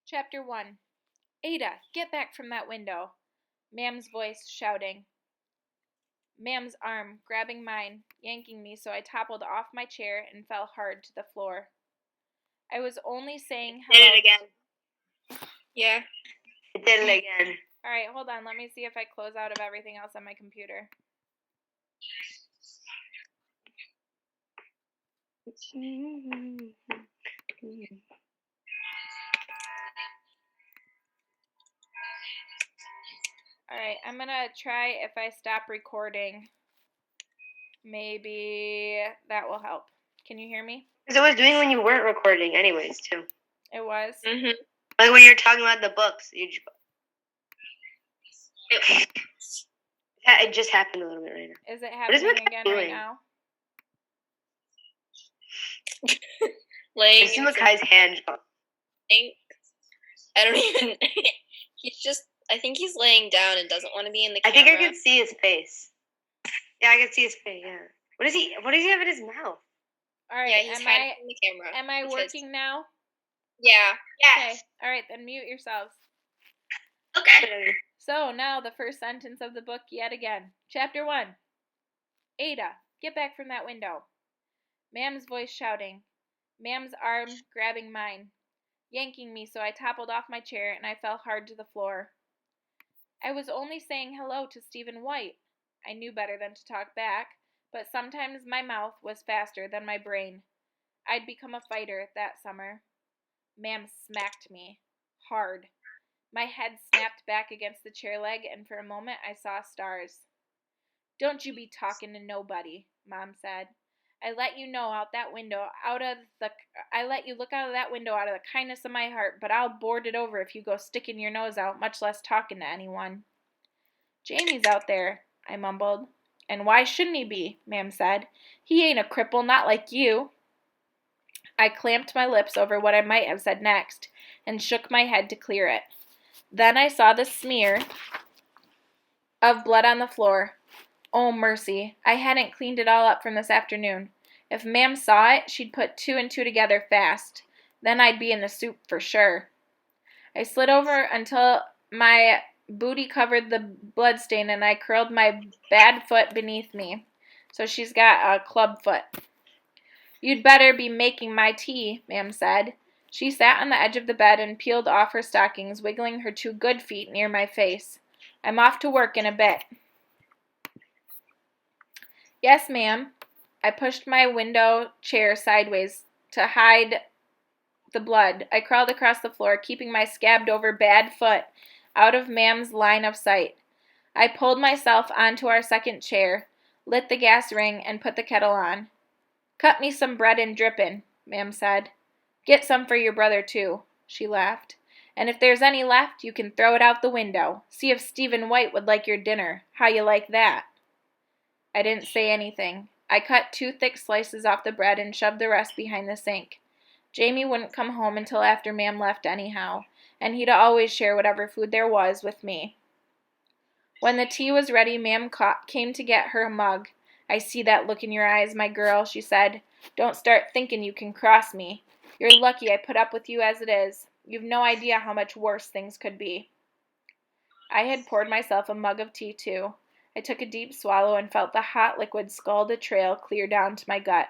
Chapter 1. Ada, get back from that window. Mam's voice shouting. Mam's arm grabbing mine, yanking me so I toppled off my chair and fell hard to the floor. I was only saying hello. Did it again. Yeah. It did it again. Alright, hold on. Let me see if I close out of everything else on my computer. Alright, I'm gonna try if I stop recording. Maybe that will help. Can you hear me? Because it was doing when you weren't recording anyways, too. It was? Mm-hmm. Like when you're talking about the books. It just happened a little bit right now. Is it happening again right now? I see Makai's hand. I don't even... I think he's laying down and doesn't want to be in the camera. I think I can see his face. Yeah, I can see his face, yeah. What does he have in his mouth? Alright, yeah, he's hiding from the camera. Am I working now? Yeah. Yes. Okay, alright, then mute yourselves. Okay. So, now the first sentence of the book yet again. Chapter 1. Ada, get back from that window. Mam's voice shouting. Mam's arm grabbing mine, yanking me so I toppled off my chair and I fell hard to the floor. I was only saying hello to Stephen White. I knew better than to talk back, but sometimes my mouth was faster than my brain. I'd become a fighter that summer. Mam smacked me. Hard. My head snapped back against the chair leg, and for a moment I saw stars. Don't you be talking to nobody, Mom said. I let you look out of that window out of the kindness of my heart, but I'll board it over if you go sticking your nose out, much less talking to anyone. Jamie's out there, I mumbled. And why shouldn't he be? Mam said. He ain't a cripple, not like you. I clamped my lips over what I might have said next, and shook my head to clear it. Then I saw the smear of blood on the floor. Oh, mercy, I hadn't cleaned it all up from this afternoon. If Mam saw it, she'd put 2 and 2 together fast. Then I'd be in the soup for sure. I slid over until my booty covered the bloodstain, and I curled my bad foot beneath me. So she's got a club foot. You'd better be making my tea, Mam said. She sat on the edge of the bed and peeled off her stockings, wiggling her 2 good feet near my face. I'm off to work in a bit. Yes, ma'am. I pushed my window chair sideways to hide the blood. I crawled across the floor, keeping my scabbed-over bad foot out of Mam's line of sight. I pulled myself onto our second chair, lit the gas ring, and put the kettle on. Cut me some bread and drippin', Mam said. Get some for your brother, too, she laughed. And if there's any left, you can throw it out the window. See if Stephen White would like your dinner. How you like that? I didn't say anything. I cut 2 thick slices off the bread and shoved the rest behind the sink. Jamie wouldn't come home until after Mam left anyhow, and he'd always share whatever food there was with me. When the tea was ready, Mam came to get her mug. I see that look in your eyes, my girl, she said. Don't start thinking you can cross me. You're lucky I put up with you as it is. You've no idea how much worse things could be. I had poured myself a mug of tea, too. I took a deep swallow and felt the hot liquid scald a trail clear down to my gut.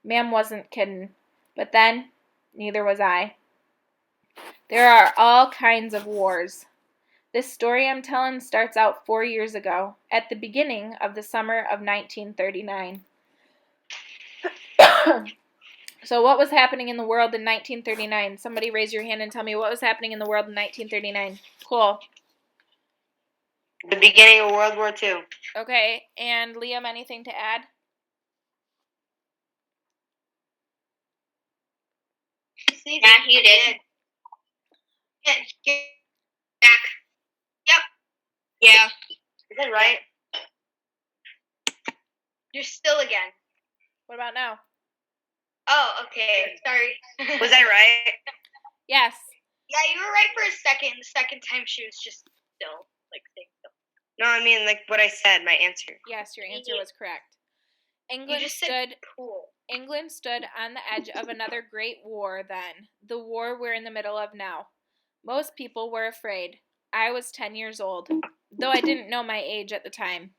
Mam wasn't kiddin'. But then, neither was I. There are all kinds of wars. This story I'm telling starts out 4 years ago, at the beginning of the summer of 1939. So what was happening in the world in 1939? Somebody raise your hand and tell me what was happening in the world in 1939. Cool. The beginning of World War II. Okay, and Liam, anything to add? Yeah, he did. Get back. Yep. Yeah. Is that right? You're still again. What about now? Oh, okay. Sorry. Was I right? Yes. Yeah, you were right for a second. The second time she was just still, staying still. No, I mean, what I said, my answer. Yes, your answer was correct. You just said pool. England stood on the edge of another great war then, the war we're in the middle of now. Most people were afraid. I was 10 years old, though I didn't know my age at the time.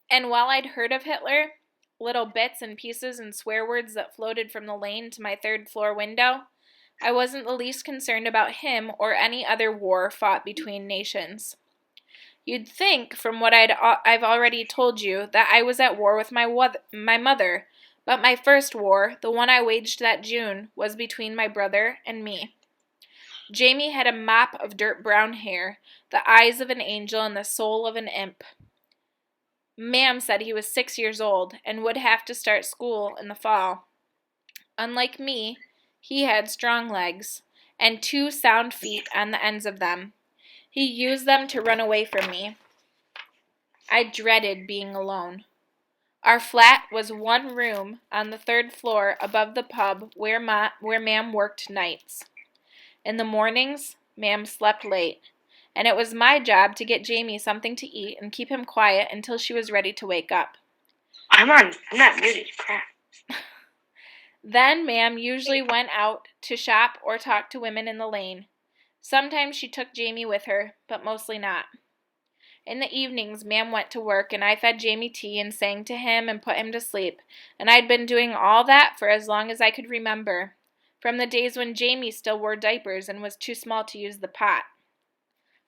And while I'd heard of Hitler, little bits and pieces and swear words that floated from the lane to my third-floor window, I wasn't the least concerned about him or any other war fought between nations. You'd think, from what I've already told you, that I was at war with my mother, but my first war, the one I waged that June, was between my brother and me. Jamie had a mop of dirt brown hair, the eyes of an angel and the soul of an imp. Mam said he was 6 years old and would have to start school in the fall. Unlike me, he had strong legs and 2 sound feet on the ends of them. He used them to run away from me. I dreaded being alone. Our flat was one room on the 3rd floor above the pub where Mam worked nights. In the mornings, Mam slept late, and it was my job to get Jamie something to eat and keep him quiet until she was ready to wake up. I'm not muted, crap. Then Mam usually went out to shop or talk to women in the lane. Sometimes she took Jamie with her, but mostly not. In the evenings, Mam went to work, and I fed Jamie tea and sang to him and put him to sleep, and I'd been doing all that for as long as I could remember, from the days when Jamie still wore diapers and was too small to use the pot.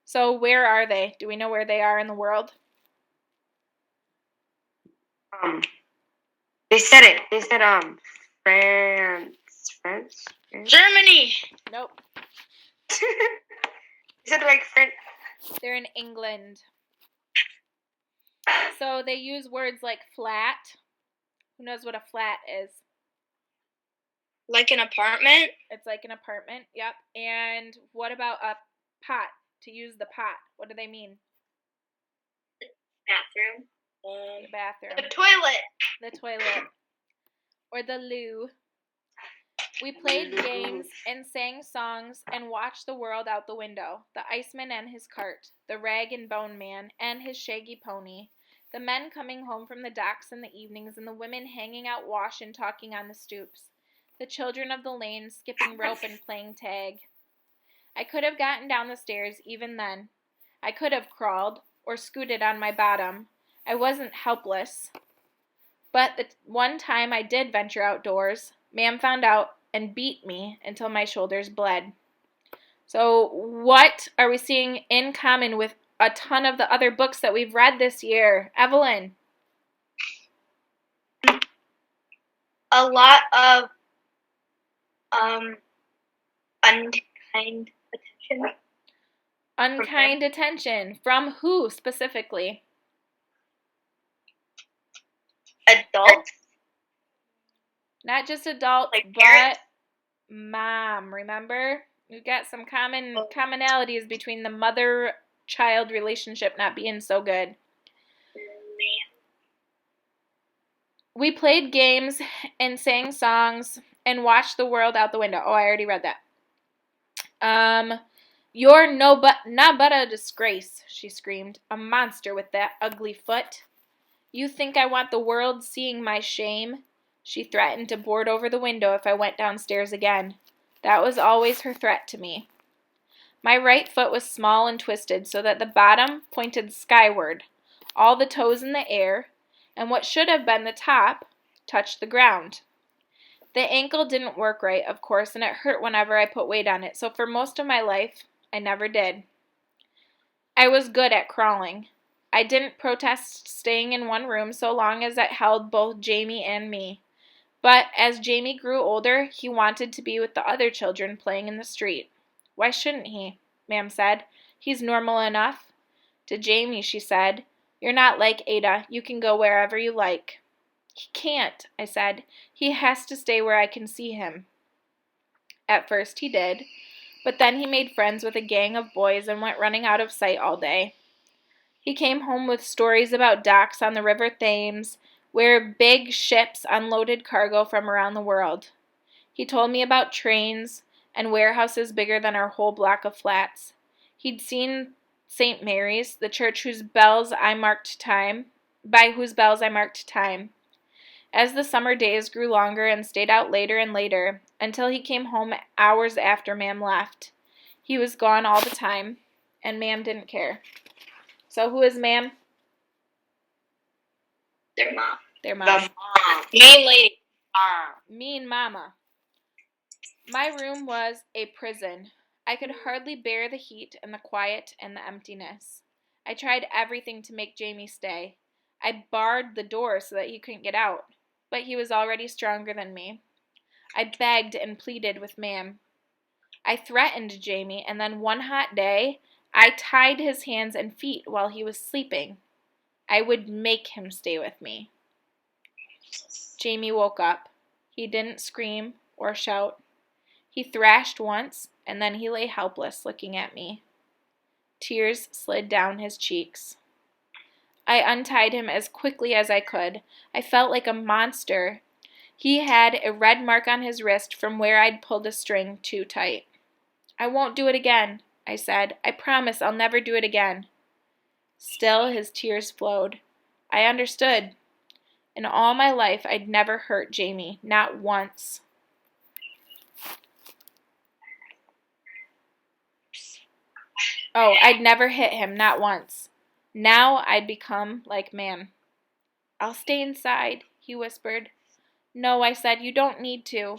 So where are they? Do we know where they are in the world? They said it. They said France. Germany. Nope. They said like France. They're in England. So they use words like flat. Who knows what a flat is? Like an apartment? It's like an apartment, yep. And what about a pot? To use the pot. What do they mean? Bathroom. The bathroom. The toilet. The toilet. Or the loo. We played games and sang songs and watched the world out the window. The Iceman and his cart. The Rag and Bone Man and his shaggy pony. The men coming home from the docks in the evenings and the women hanging out wash and talking on the stoops. The children of the lane skipping rope and playing tag. I could have gotten down the stairs even then. I could have crawled or scooted on my bottom. I wasn't helpless. But the one time I did venture outdoors, Mam found out and beat me until my shoulders bled. So what are we seeing in common with a ton of the other books that we've read this year? Evelyn? A lot of unkind attention. Unkind attention. From who specifically? Adults. Not just adults, Like but parents? mom. Remember? We've got some commonalities between the mother-child relationship not being so good. We played games and sang songs and watched the world out the window. Oh, I already read that. You're not but a disgrace, she screamed. A monster with that ugly foot. You think I want the world seeing my shame? She threatened to board over the window if I went downstairs again. That was always her threat to me. My right foot was small and twisted so that the bottom pointed skyward, all the toes in the air, and what should have been the top touched the ground. The ankle didn't work right, of course, and it hurt whenever I put weight on it, so for most of my life, I never did. I was good at crawling. I didn't protest staying in one room so long as it held both Jamie and me. But as Jamie grew older, he wanted to be with the other children playing in the street. Why shouldn't he? Mam said. He's normal enough. To Jamie, she said, You're not like Ada. You can go wherever you like. He can't, I said. He has to stay where I can see him. At first he did, but then he made friends with a gang of boys and went running out of sight all day. He came home with stories about docks on the River Thames, where big ships unloaded cargo from around the world. He told me about trains and warehouses bigger than our whole block of flats. He'd seen St. Mary's, the church by whose bells I marked time. As the summer days grew longer and stayed out later and later, until he came home hours after Ma'am left. He was gone all the time, and Ma'am didn't care. So who is Ma'am? Their mom. Their The mom. mom. Main lady. Mean mama. My room was a prison. I could hardly bear the heat and the quiet and the emptiness. I tried everything to make Jamie stay. I barred the door so that he couldn't get out, but he was already stronger than me. I begged and pleaded with Ma'am. I threatened Jamie, and then one hot day, I tied his hands and feet while he was sleeping. I would make him stay with me. Jamie woke up. He didn't scream or shout. He thrashed once, and then he lay helpless, looking at me. Tears slid down his cheeks. I untied him as quickly as I could. I felt like a monster. He had a red mark on his wrist from where I'd pulled a string too tight. I won't do it again, I said. I promise I'll never do it again. Still, his tears flowed. I understood. In all my life, I'd never hurt Jamie, not once. Oh, I'd never hit him, not once. Now I'd become like Ma'am. I'll stay inside, he whispered. No, I said, you don't need to,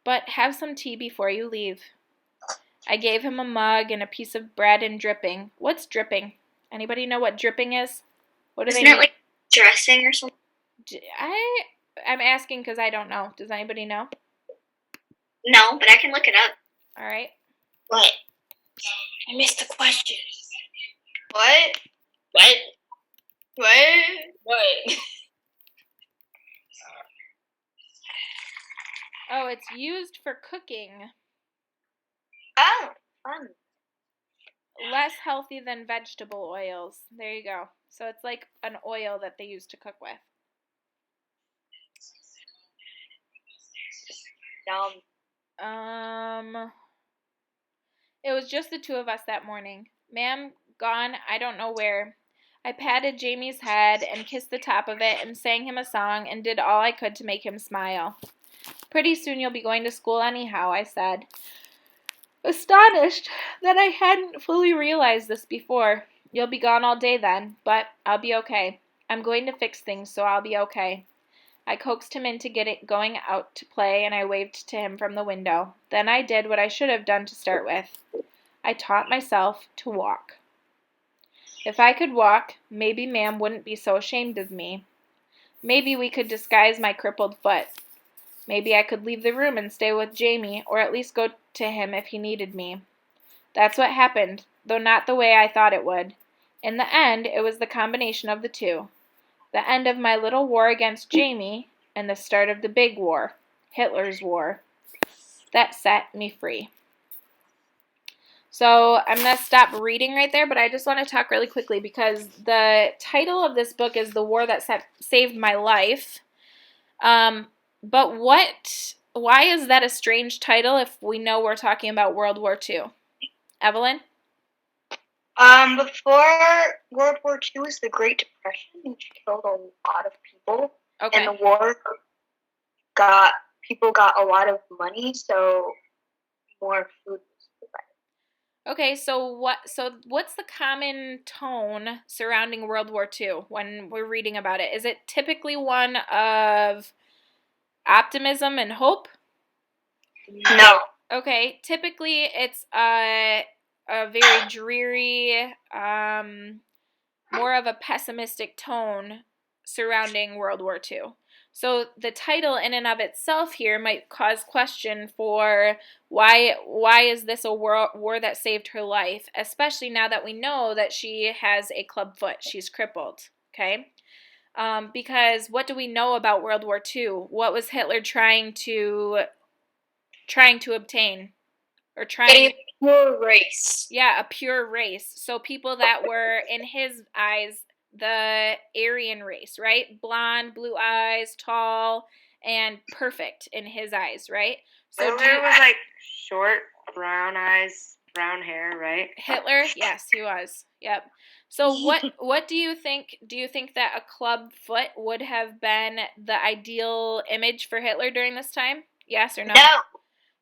but have some tea before you leave. I gave him a mug and a piece of bread and dripping. What's dripping? Anybody know what dripping is? What do Isn't they it mean? like dressing or something? I'm asking because I don't know. Does anybody know? No, but I can look it up. All right. What? I missed the question. What? What? What? What? Oh, it's used for cooking. Oh, fun. Less healthy than vegetable oils. There you go. So it's like an oil that they use to cook with. It was just the two of us that morning. Ma'am gone, I don't know where. I patted Jamie's head and kissed the top of it and sang him a song and did all I could to make him smile. Pretty soon you'll be going to school anyhow, I said. Astonished that I hadn't fully realized this before. You'll be gone all day then, but I'll be okay. I'm going to fix things, so I'll be okay. I coaxed him into going out to play, and I waved to him from the window. Then I did what I should have done to start with. I taught myself to walk. If I could walk, maybe Ma'am wouldn't be so ashamed of me. Maybe we could disguise my crippled foot. Maybe I could leave the room and stay with Jamie, or at least go to him if he needed me. That's what happened, though not the way I thought it would. In the end, it was the combination of the two. The end of my little war against Jamie, and the start of the big war, Hitler's war. That set me free. So I'm going to stop reading right there, but I just want to talk really quickly because the title of this book is The War That Saved My Life. But why is that a strange title if we know we're talking about World War II? Evelyn? Before World War II was the Great Depression, which killed a lot of people. Okay. And the war people got a lot of money, so more food was provided. Okay, so what's the common tone surrounding World War II when we're reading about it? Is it typically one of optimism and hope? No. Okay, typically it's a very dreary, more of a pessimistic tone surrounding World War II. So the title in and of itself here might cause question for why is this a war that saved her life, especially now that we know that she has a club foot, she's crippled, okay? Because what do we know about World War II? What was Hitler trying to obtain? Or Getting a pure race. Yeah, a pure race. So people that were, in his eyes, the Aryan race, right? Blonde, blue eyes, tall, and perfect in his eyes, right? So Hitler was like short, brown eyes, brown hair, right? Hitler, yes, he was. Yep. So what do you think? Do you think that a club foot would have been the ideal image for Hitler during this time? Yes or no? No.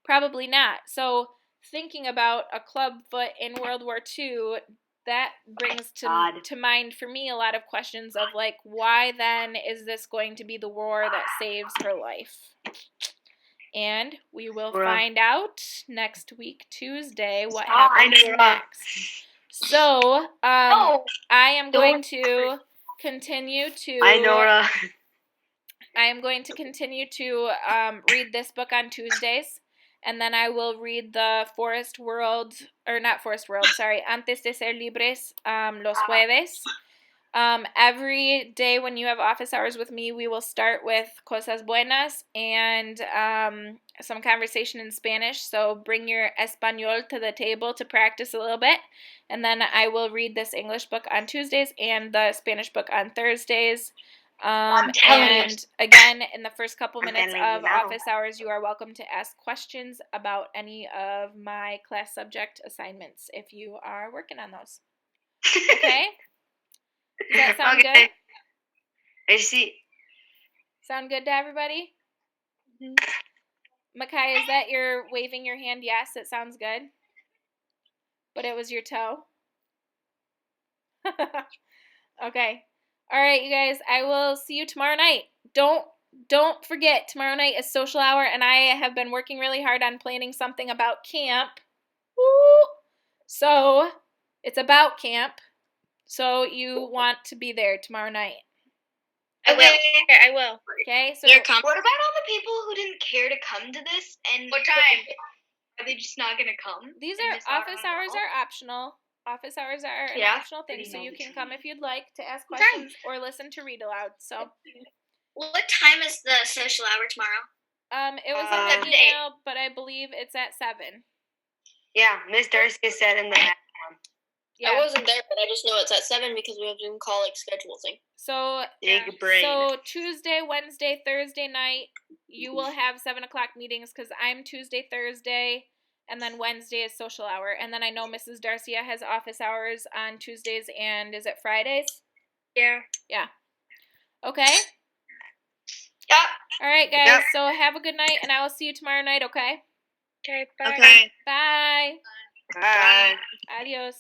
Probably not. So thinking about a club foot in World War II, that brings to mind for me a lot of questions of like, why then is this going to be the war that saves her life? And we will find out next week, Tuesday, what happens next. So, I am going to continue to. Nora. I am going to continue to read this book on Tuesdays, and then I will read the Antes de ser libres, los jueves. Every day when you have office hours with me, we will start with Cosas Buenas and some conversation in Spanish. So bring your Español to the table to practice a little bit. And then I will read this English book on Tuesdays and the Spanish book on Thursdays. And again, in the first couple minutes of office hours, you are welcome to ask questions about any of my class subject assignments if you are working on those. Okay? Does that sound good? I see. Sound good to everybody? Makai, is that your waving your hand? Yes, it sounds good. But it was your toe? Okay. All right, you guys. I will see you tomorrow night. Don't forget, tomorrow night is social hour, and I have been working really hard on planning something about camp. Woo! So, it's about camp. So you want to be there tomorrow night. I will. Okay, so What about all the people who didn't care to come to this? And what time? Are they just not gonna come? These are office hours are optional. Office hours are an optional thing, so you can come if you'd like to ask questions or listen to read aloud. So, what time is the social hour tomorrow? It was in the email, but I believe it's at 7. Yeah, Miss Darcy said in the next one. Yeah. I wasn't there, but I just know it's at 7 because we have Zoom call schedule thing. So, Big brain. So Tuesday, Wednesday, Thursday night, you will have 7 o'clock meetings because I'm Tuesday, Thursday, and then Wednesday is social hour. And then I know Mrs. Darcia has office hours on Tuesdays and is it Fridays? Yeah. Yeah. Okay? Yep. All right, guys. Yep. So have a good night, and I will see you tomorrow night, okay? Okay, bye. Okay. Bye. Bye. Adios.